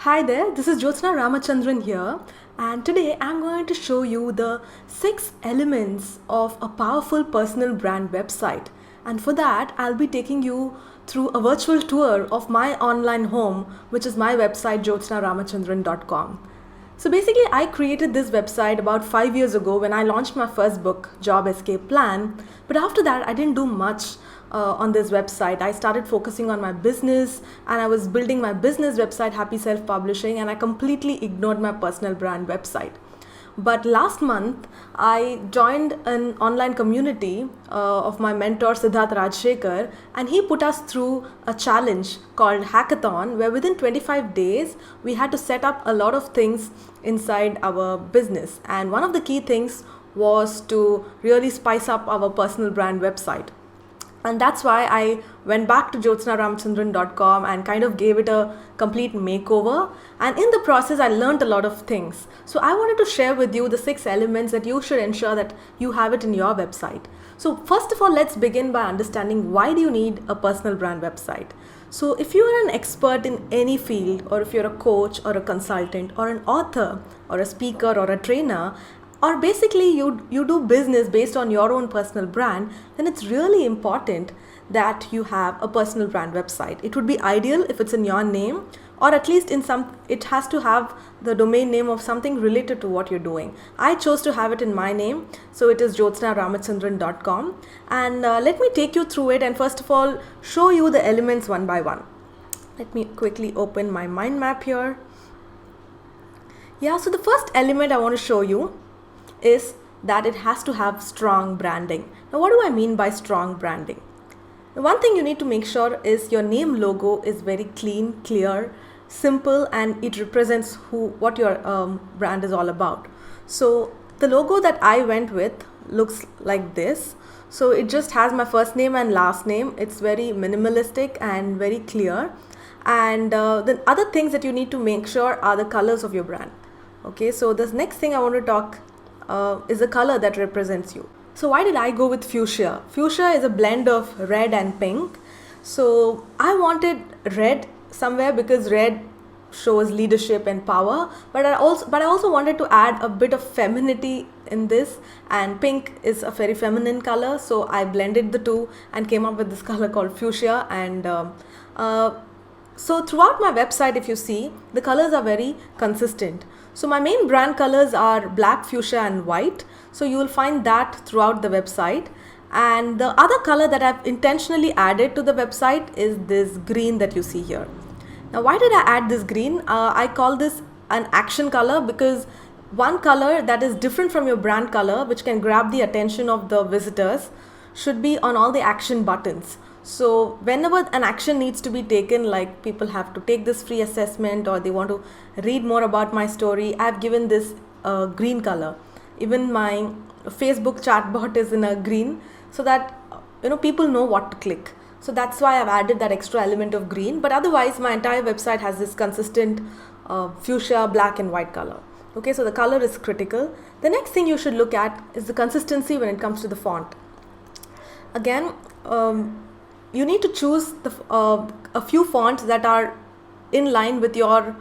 Hi there, this is Jyotsna Ramachandran here, and today I'm going to show you the 6 elements of a powerful personal brand website. And for that, I'll be taking you through a virtual tour of my online home, which is my website jyotsnaramachandran.com. So basically, I created this website about 5 years ago when I launched my first book, Job Escape Plan. But after that, I didn't do much on this website. I started focusing on my business and I was building my business website, Happy Self Publishing, and I completely ignored my personal brand website. But last month, I joined an online community of my mentor Siddharth Rajshekhar, and he put us through a challenge called Hackathon, where within 25 days we had to set up a lot of things inside our business. And one of the key things was to really spice up our personal brand website. And that's why I went back to jyotsnaramachandran.com and kind of gave it a complete makeover. And in the process, I learned a lot of things. So I wanted to share with you the 6 elements that you should ensure that you have it in your website. So first of all, let's begin by understanding why do you need a personal brand website. So if you are an expert in any field, or if you're a coach or a consultant or an author or a speaker or a trainer, or basically you do business based on your own personal brand, then it's really important that you have a personal brand website. It would be ideal if it's in your name, or at least it has to have the domain name of something related to what you're doing. I chose to have it in my name, so it is jyotsnaramachandran.com. And let me take you through it and first of all show you the elements one by one. Let me quickly open my mind map here. Yeah, so the first element I want to show you is that it has to have strong branding. Now, what do I mean by strong branding? The one thing you need to make sure is your name logo is very clean, clear, simple, and it represents what your brand is all about. So the logo that I went with looks like this. So it just has my first name and last name. It's very minimalistic and very clear. And the other things that you need to make sure are the colors of your brand. Okay, so this next thing I want to talk is the color that represents you. So why did I go with fuchsia? Fuchsia is a blend of red and pink. So I wanted red somewhere because red shows leadership and power, but I also wanted to add a bit of femininity in this, and pink is a very feminine color, so I blended the two and came up with this color called fuchsia. And so throughout my website, if you see, the colors are very consistent. So my main brand colors are black, fuchsia and white. So you will find that throughout the website. And the other color that I've intentionally added to the website is this green that you see here. Now, why did I add this green? I call this an action color because one color that is different from your brand color, which can grab the attention of the visitors, should be on all the action buttons. So whenever an action needs to be taken, like people have to take this free assessment or they want to read more about my story, I've given this green color. Even my Facebook chatbot is in a green, so that people know what to click. So that's why I've added that extra element of green. But otherwise, my entire website has this consistent fuchsia, black and white color. Okay, so the color is critical. The next thing you should look at is the consistency when it comes to the font. Again, you need to choose a few fonts that are in line with your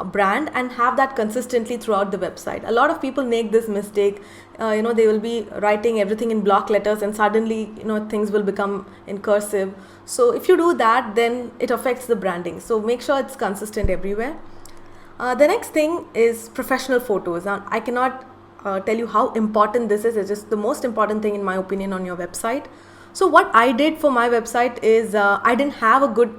brand and have that consistently throughout the website. A lot of people make this mistake. They will be writing everything in block letters and suddenly things will become in cursive. So if you do that, then it affects the branding. So make sure it's consistent everywhere. The next thing is professional photos. Now, I cannot tell you how important this is. It's just the most important thing in my opinion on your website. So what I did for my website is I didn't have a good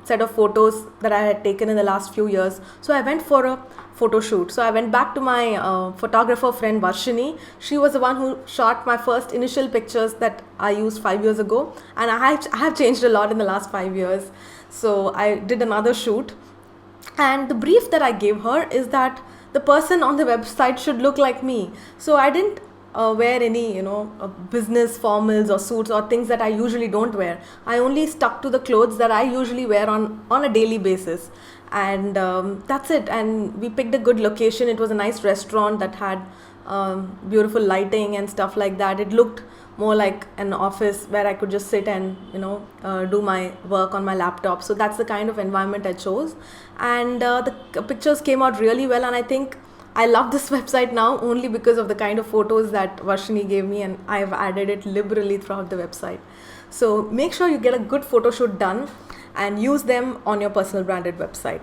set of photos that I had taken in the last few years. So I went for a photo shoot. So I went back to my photographer friend Varshini. She was the one who shot my first initial pictures that I used 5 years ago. And I have changed a lot in the last 5 years. So I did another shoot. And the brief that I gave her is that the person on the website should look like me. So I didn't wear any business formals or suits or things that I usually don't wear. I only stuck to the clothes that I usually wear on a daily basis, and that's it. And we picked a good location. It was a nice restaurant that had beautiful lighting and stuff like that. It looked more like an office where I could just sit and do my work on my laptop. So that's the kind of environment I chose, and the pictures came out really well. And I think I love this website now only because of the kind of photos that Varshini gave me, and I have added it liberally throughout the website. So make sure you get a good photo shoot done and use them on your personal branded website.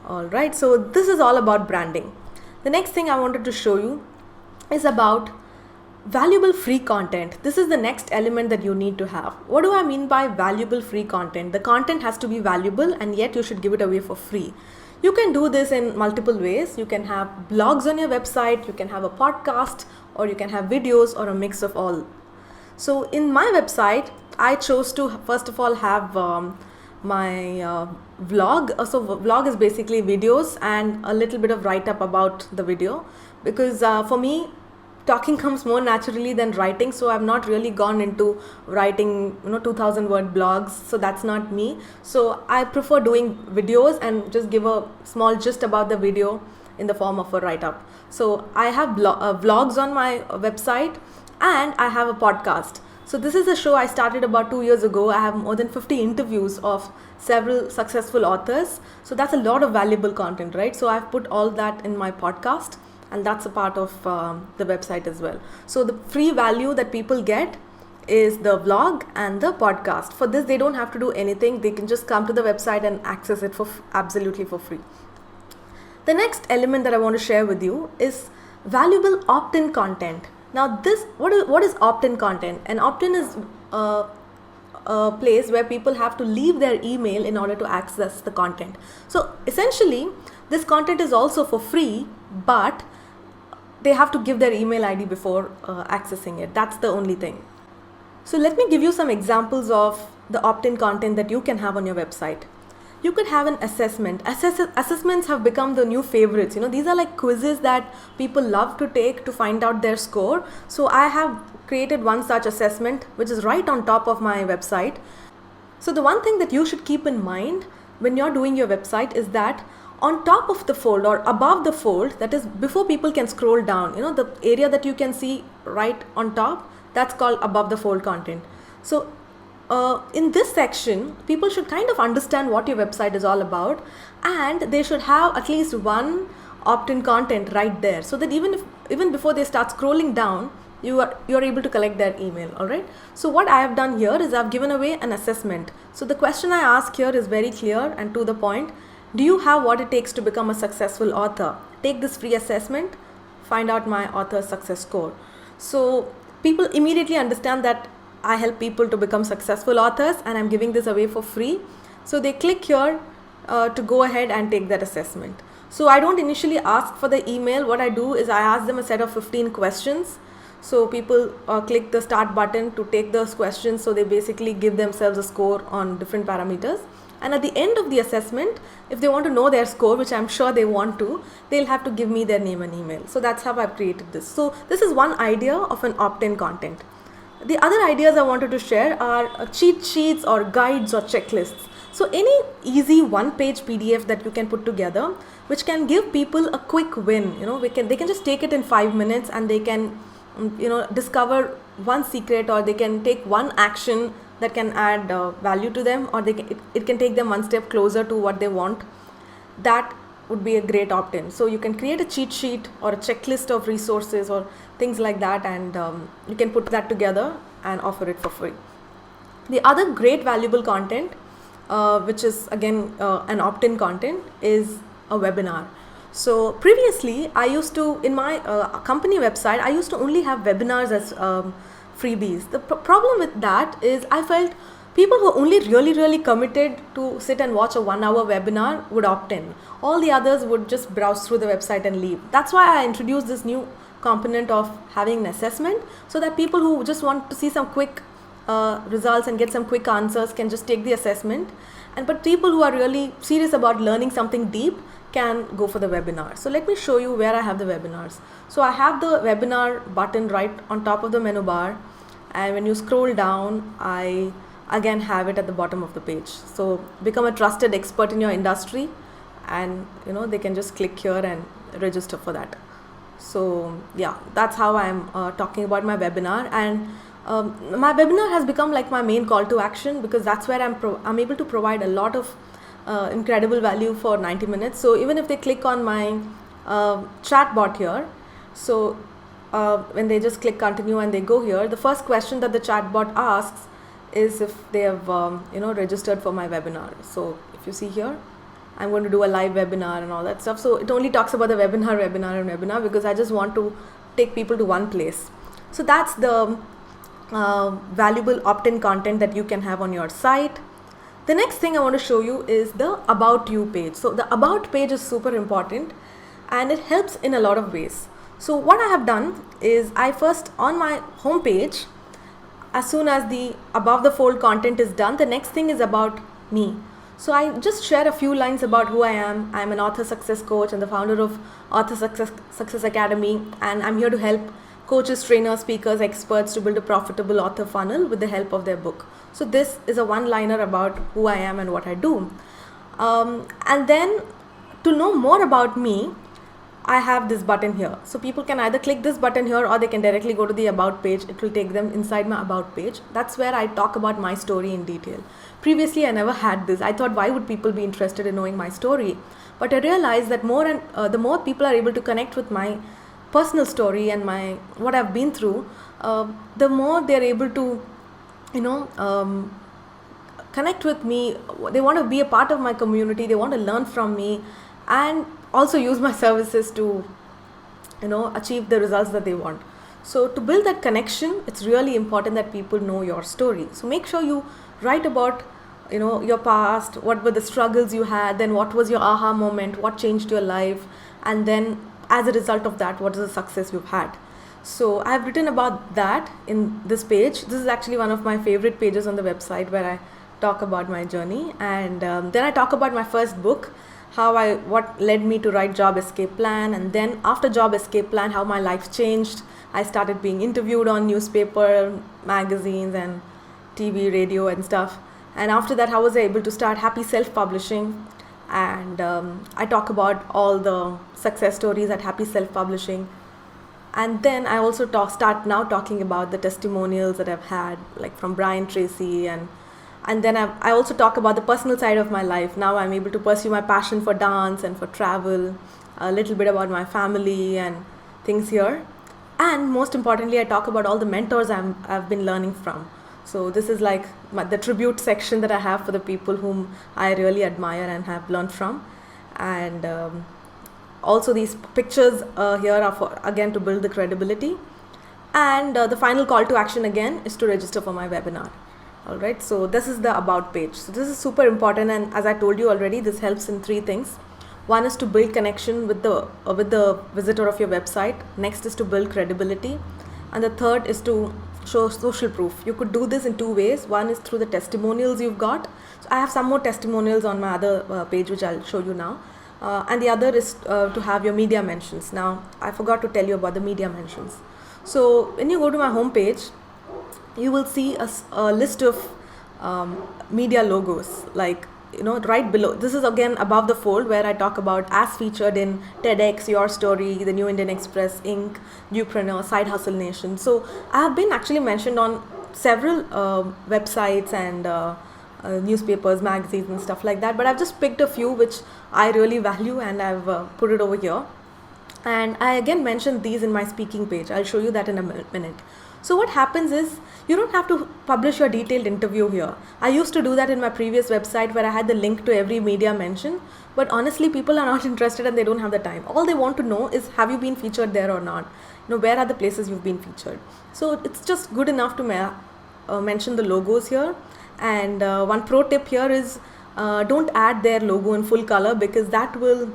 Alright, so this is all about branding. The next thing I wanted to show you is about valuable free content. This is the next element that you need to have. What do I mean by valuable free content? The content has to be valuable, and yet you should give it away for free. You can do this in multiple ways. You can have blogs on your website, you can have a podcast, or you can have videos, or a mix of all. So in my website, I chose to first of all have my vlog. So vlog is basically videos and a little bit of write-up about the video, because for me, talking comes more naturally than writing. So I've not really gone into writing 2000 word blogs, so that's not me. So I prefer doing videos and just give a small gist about the video in the form of a write-up. So I have vlogs on my website, and I have a podcast. So this is a show I started about 2 years ago. I have more than 50 interviews of several successful authors. So that's a lot of valuable content, right? So I've put all that in my podcast, and that's a part of the website as well. So the free value that people get is the vlog and the podcast. For this, they don't have to do anything. They can just come to the website and access it for absolutely for free. The next element that I want to share with you is valuable opt-in content. Now this, what is opt-in content? And opt-in is a place where people have to leave their email in order to access the content. So essentially, this content is also for free, but they have to give their email ID before accessing it. That's the only thing. So let me give you some examples of the opt-in content that you can have on your website. You could have an assessment. Assessments have become the new favorites. These are like quizzes that people love to take to find out their score. So I have created one such assessment, which is right on top of my website. So the one thing that you should keep in mind when you're doing your website is that on top of the fold or above the fold, that is before people can scroll down, the area that you can see right on top, that's called above the fold content. So in this section, people should kind of understand what your website is all about, and they should have at least one opt-in content right there, so that even before they start scrolling down, you're able to collect their email. All right. So what I have done here is I've given away an assessment. So the question I ask here is very clear and to the point. Do you have what it takes to become a successful author? Take this free assessment, find out my author success score. So people immediately understand that I help people to become successful authors, and I'm giving this away for free. So they click here to go ahead and take that assessment. So I don't initially ask for the email. What I do is I ask them a set of 15 questions. So people click the start button to take those questions. So they basically give themselves a score on different parameters. And at the end of the assessment, if they want to know their score, which I'm sure they want to, they'll have to give me their name and email. So that's how I've created this. So this is one idea of an opt-in content. The other ideas I wanted to share are cheat sheets or guides or checklists. So any easy one-page PDF that you can put together, which can give people a quick win. They can just take it in 5 minutes, and they can discover one secret, or they can take one action that can add value to them, or it can take them one step closer to what they want. That would be a great opt-in. So you can create a cheat sheet or a checklist of resources or things like that, and you can put that together and offer it for free. The other great valuable content, which is again an opt-in content, is a webinar. So previously, I used to, in my company website, I used to only have webinars as freebies. The problem with that is I felt people who are only really committed to sit and watch a 1 hour webinar would opt in. All the others would just browse through the website and leave. That's why I introduced this new component of having an assessment, so that people who just want to see some quick results and get some quick answers can just take the assessment. But people who are really serious about learning something deep can go for the webinar. So let me show you where I have the webinars. So I have the webinar button right on top of the menu bar, and when you scroll down, I again have it at the bottom of the page. So become a trusted expert in your industry, and they can just click here and register for that. So yeah, that's how I'm talking about my webinar. And My webinar has become like my main call to action, because that's where I'm able to provide a lot of incredible value for 90 minutes. So even if they click on my chat bot here, so when they just click continue and they go here, the first question that the chat bot asks is if they have registered for my webinar. So if you see here, I'm going to do a live webinar and all that stuff. So it only talks about the webinar, because I just want to take people to one place. So that's the valuable opt-in content that you can have on your site. The next thing I want to show you is the About You page. So the About page is super important, and it helps in a lot of ways. So what I have done is, I first, on my home page, as soon as the above the fold content is done, the next thing is about me. So I just share a few lines about who I am. I'm an author success coach and the founder of Author Success Academy, and I'm here to help coaches, trainers, speakers, experts to build a profitable author funnel with the help of their book. So this is a one-liner about who I am and what I do. And then to know more about me, I have this button here. So people can either click this button here, or they can directly go to the About page. It will take them inside my About page. That's where I talk about my story in detail. Previously, I never had this. I thought, why would people be interested in knowing my story? But I realized that the more people are able to connect with my personal story and what I've been through, the more they're able to connect with me. They want to be a part of my community. They want to learn from me, and also use my services to achieve the results that they want. So to build that connection, it's really important that people know your story. So make sure you write about your past, what were the struggles you had, then what was your aha moment, what changed your life, and then as a result of that, what is the success you've had. So I have written about that in this page. This is actually one of my favorite pages on the website, where I talk about my journey, and then I talk about my first book, what led me to write Job Escape Plan, and then after Job Escape Plan, how my life changed. I started being interviewed on newspaper, magazines, and TV, radio, and stuff. And after that, how was I able to start Happy Self-Publishing? And I talk about all the success stories at Happy Self-Publishing. And then I also start now talking about the testimonials that I've had, like from Brian Tracy, and then I also talk about the personal side of my life. Now I'm able to pursue my passion for dance and for travel, a little bit about my family and things here. And most importantly, I talk about all the mentors I've been learning from. So this is like the tribute section that I have for the people whom I really admire and have learned from. And also these pictures here are again to build the credibility. And the final call to action again is to register for my webinar. Alright, so this is the About page. So this is super important, and as I told you already, this helps in three things. One is to build connection with the visitor of your website. Next is to build credibility, and the third is to show social proof. You could do this in two ways. One is through the testimonials you've got. So I have some more testimonials on my other page, which I'll show you now. And the other is to have your media mentions. Now, I forgot to tell you about the media mentions. So when you go to my home page, you will see a list of media logos, like right below. This is again above the fold, where I talk about as featured in TEDx, Your Story, the New Indian Express, Inc., Newpreneur, Side Hustle Nation. So I have been actually mentioned on several websites and newspapers, magazines, and stuff like that. But I've just picked a few which I really value, and I've put it over here. And I again mentioned these in my speaking page. I'll show you that in a minute. So what happens is, you don't have to publish your detailed interview here. I used to do that in my previous website, where I had the link to every media mention, but honestly people are not interested and they don't have the time. All they want to know is, have you been featured there or not? Where are the places you've been featured? So it's just good enough to mention the logos here. And one pro tip here is, don't add their logo in full color, because that will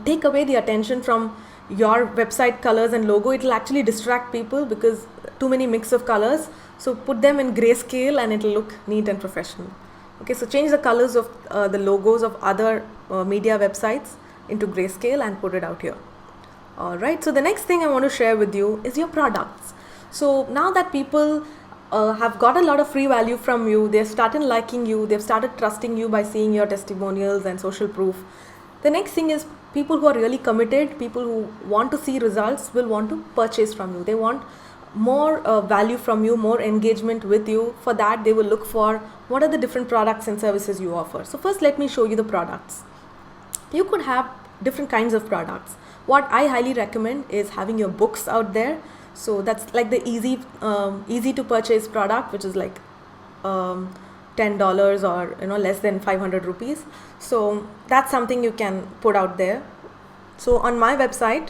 take away the attention from your website colors and logo. It will actually distract people, because too many mix of colors. So put them in grayscale and it will look neat and professional. Okay, so change the colors of the logos of other media websites into grayscale and put it out here. Alright, so the next thing I want to share with you is your products. So now that people have got a lot of free value from you, they've started liking you, they've started trusting you by seeing your testimonials and social proof. The next thing is, people who are really committed, people who want to see results, will want to purchase from you. They want more value from you, more engagement with you. For that, they will look for what are the different products and services you offer. So first, let me show you the products. You could have different kinds of products. What I highly recommend is having your books out there. So that's like the easy to purchase product, which is like $10 or less than 500 rupees. So that's something you can put out there. So on my website,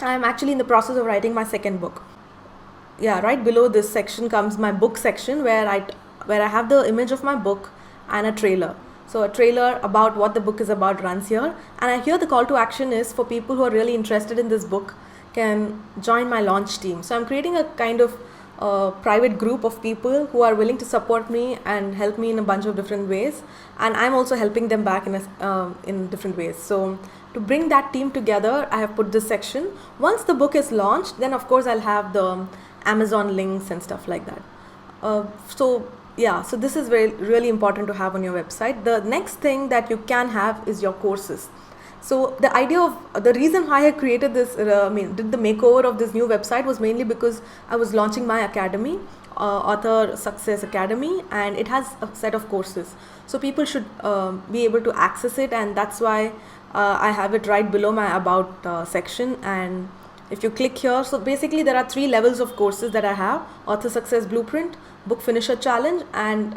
I'm actually in the process of writing my second book. Yeah, right below this section comes my book section, where I have the image of my book and a trailer. So a trailer about what the book is about runs here, and here the call to action is for people who are really interested in this book can join my launch team. So I'm creating a kind of private group of people who are willing to support me and help me in a bunch of different ways, and I'm also helping them back in different ways. So to bring that team together, I have put this section. Once the book is launched, then of course I'll have the Amazon links and stuff like that. So this is really important to have on your website. The next thing that you can have is your courses. So the reason why I created this, did the makeover of this new website was mainly because I was launching my academy, Author Success Academy, and it has a set of courses. So people should be able to access it, and that's why I have it right below my About section. And if you click here, so basically there are 3 levels of courses that I have: Author Success Blueprint, Book Finisher Challenge, and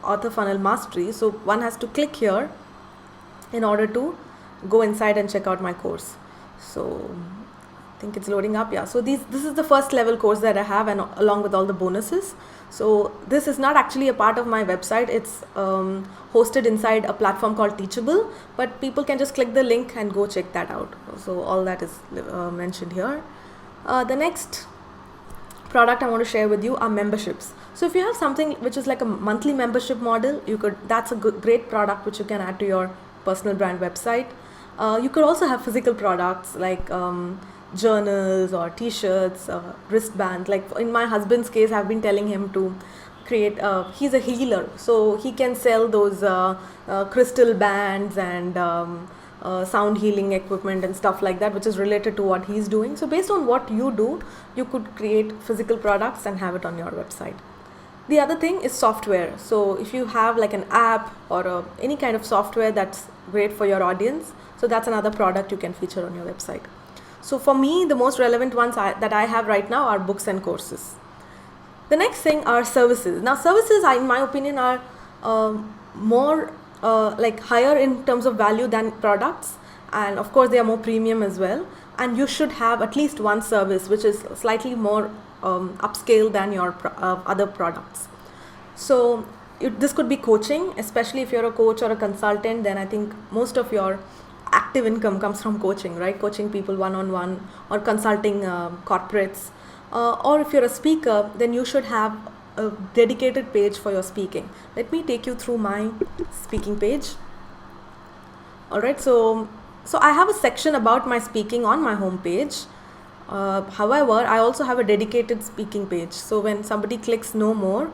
Author Funnel Mastery. So one has to click here in order to go inside and check out my course. So I think it's loading up. Yeah, so this is the first level course that I have, and along with all the bonuses. So this is not actually a part of my website. It's hosted inside a platform called Teachable, but people can just click the link and go check that out. So all that is mentioned here. The next product I want to share with you are memberships. So if you have something which is like a monthly membership model, that's a great product which you can add to your personal brand website. You could also have physical products like journals or t-shirts, wristbands. Like in my husband's case, I've been telling him to create, he's a healer, so he can sell those crystal bands and sound healing equipment and stuff like that, which is related to what he's doing. So based on what you do, you could create physical products and have it on your website. The other thing is software. So if you have like an app or any kind of software that's great for your audience, so that's another product you can feature on your website. So for me, the most relevant ones that I have right now are books and courses. The next thing are services. Now services, in my opinion, are more like higher in terms of value than products, and of course they are more premium as well, and you should have at least one service which is slightly more upscale than your other products. So this could be coaching, especially if you're a coach or a consultant. Then I think most of your active income comes from coaching, right? Coaching people one-on-one or consulting corporates. Or if you're a speaker, then you should have a dedicated page for your speaking. Let me take you through my speaking page. Alright, so I have a section about my speaking on my home page. However, I also have a dedicated speaking page. So when somebody clicks know more,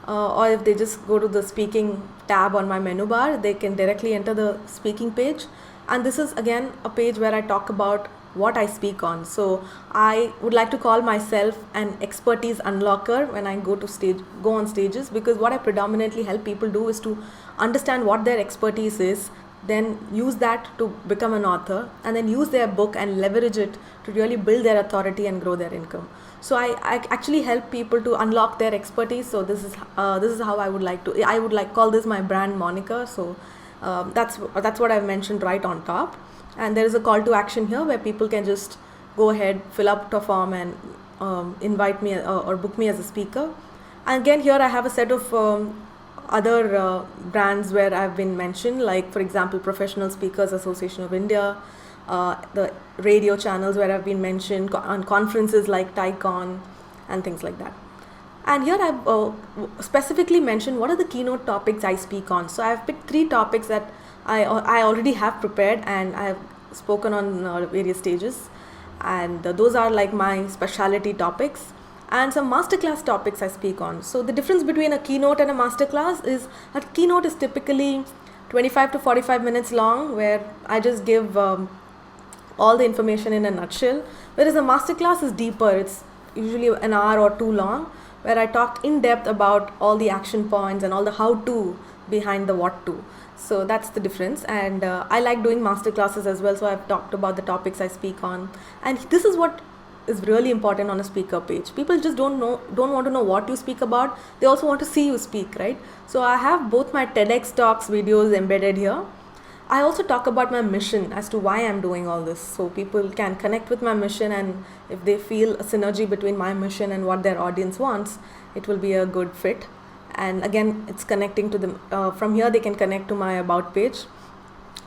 or if they just go to the speaking tab on my menu bar, they can directly enter the speaking page. And this is again a page where I talk about what I speak on. So I would like to call myself an expertise unlocker when I go on stages, because what I predominantly help people do is to understand what their expertise is, then use that to become an author, and then use their book and leverage it to really build their authority and grow their income. So I actually help people to unlock their expertise. So this is how I would call this my brand moniker. So that's what I've mentioned right on top. And there is a call to action here where people can just go ahead, fill up a form, and invite me or book me as a speaker. And again, here I have a set of other brands where I've been mentioned, like for example Professional Speakers Association of India, the radio channels where I've been mentioned, on conferences like TiCon and things like that. And here I've specifically mentioned what are the keynote topics I speak on. So I've picked 3 topics that I already have prepared and I have spoken on various stages, and those are like my specialty topics, and some masterclass topics I speak on. So the difference between a keynote and a masterclass is a keynote is typically 25 to 45 minutes long, where I just give all the information in a nutshell, whereas a masterclass is deeper. It's usually an hour or two long, where I talked in depth about all the action points and all the how to behind the what to. So that's the difference. And I like doing master classes as well, so I've talked about the topics I speak on. And this is what is really important on a speaker page. People just don't want to know what you speak about, they also want to see you speak, right? So I have both my TEDx talks videos embedded here. I also talk about my mission as to why I'm doing all this, so people can connect with my mission, and if they feel a synergy between my mission and what their audience wants, it will be a good fit. And again, it's connecting to them. From here they can connect to my about page.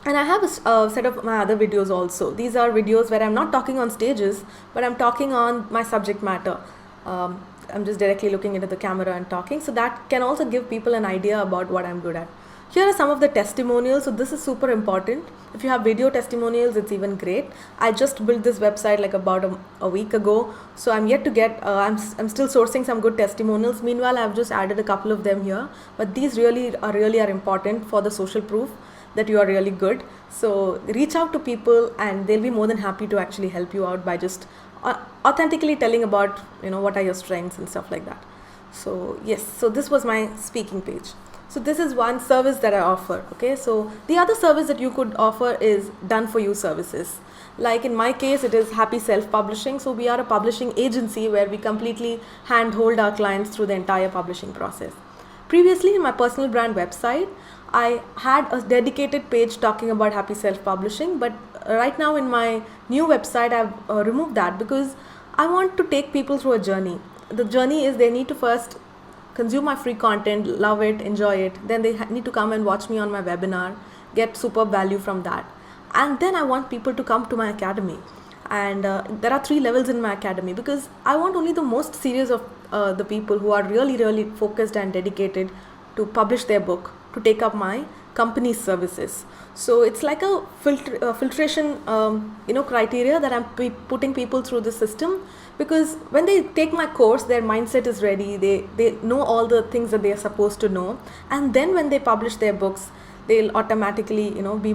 And I have a set of my other videos also. These are videos where I'm not talking on stages, but I'm talking on my subject matter. I'm just directly looking into the camera and talking, so that can also give people an idea about what I'm good at. Here are some of the testimonials. So this is super important. If you have video testimonials, it's even great. I just built this website like about a week ago, so I'm yet to get, I'm still sourcing some good testimonials. Meanwhile, I've just added a couple of them here, but these really are important for the social proof that you are really good. So reach out to people and they'll be more than happy to actually help you out by just authentically telling about, what are your strengths and stuff like that. So yes, so this was my speaking page. So this is one service that I offer. Okay, so the other service that you could offer is done for you services. Like in my case, it is Happy Self-Publishing. So we are a publishing agency where we completely handhold our clients through the entire publishing process. Previously, in my personal brand website, I had a dedicated page talking about Happy Self-Publishing, but right now in my new website, I've removed that because I want to take people through a journey. The journey is they need to first consume my free content, love it, enjoy it. Then they need to come and watch me on my webinar, get superb value from that. And then I want people to come to my academy. And there are 3 levels in my academy because I want only the most serious of the people who are really, really focused and dedicated to publish their book, to take up my company's services. So it's like a filtration criteria that I'm putting people through the system, because when they take my course, their mindset is ready, they know all the things that they are supposed to know, and then when they publish their books, they'll automatically be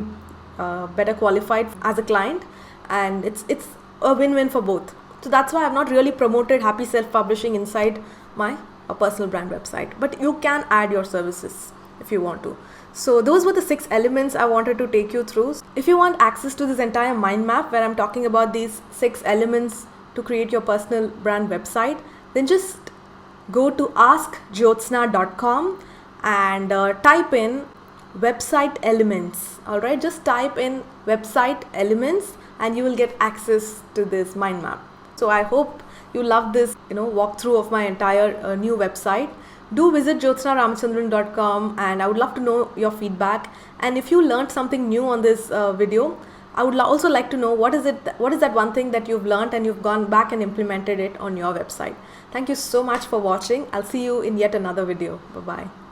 better qualified as a client, and it's a win-win for both. So that's why I've not really promoted Happy Self-Publishing inside my personal brand website, but you can add your services if you want to. So those were the 6 elements I wanted to take you through. If you want access to this entire mind map where I'm talking about these 6 elements to create your personal brand website, then just go to askjyotsna.com and type in website elements. Alright, just type in website elements and you will get access to this mind map. So I hope you love this walkthrough of my entire new website. Do visit jyotsnaramachandran.com and I would love to know your feedback. And if you learned something new on this video, I would also like to know what is that one thing that you've learned and you've gone back and implemented it on your website. Thank you so much for watching. I'll see you in yet another video. Bye-bye.